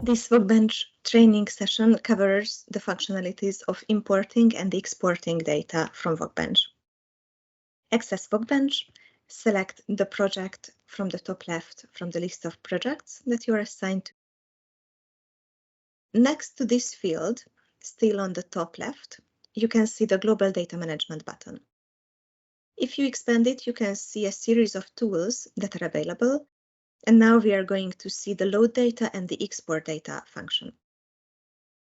This VocBench training session covers the functionalities of importing and exporting data from VocBench. Access VocBench, select the project from the top left from the list of projects that you are assigned to. Next to this field, still on the top left, you can see the Global Data Management button. If you expand it, you can see a series of tools that are available. And now we are going to see the load data and the export data function.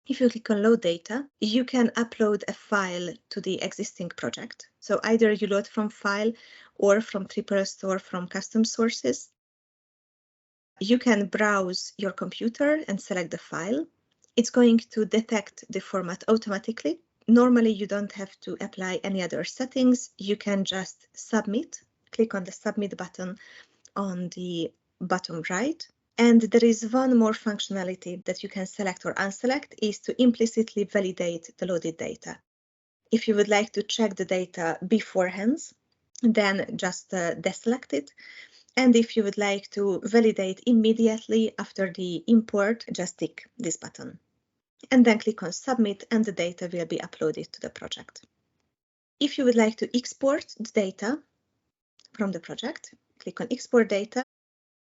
If you click on load data, you can upload a file to the existing project. So either you load from file or from Trippers or from custom sources. You can browse your computer and select the file. It's going to detect the format automatically. Normally, you don't have to apply any other settings. You can just submit, click on the submit button on the bottom right. And there is one more functionality that you can select or unselect, is to implicitly validate the loaded data. If you would like to check the data beforehand, then just deselect it. And if you would like to validate immediately after the import, just tick this button. And then click on submit and the data will be uploaded to the project. If you would like to export the data from the project, click on export data.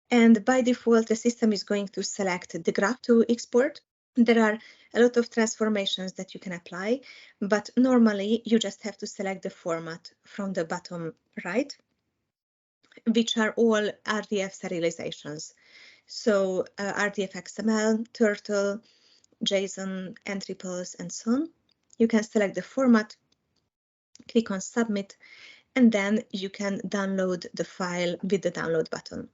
And by default, the system is going to select the graph to export. There are a lot of transformations that you can apply, but normally you just have to select the format from the bottom right, which are all RDF serializations. So RDF XML, Turtle, JSON, N-triples, and so on. You can select the format, click on submit, and then you can download the file with the download button.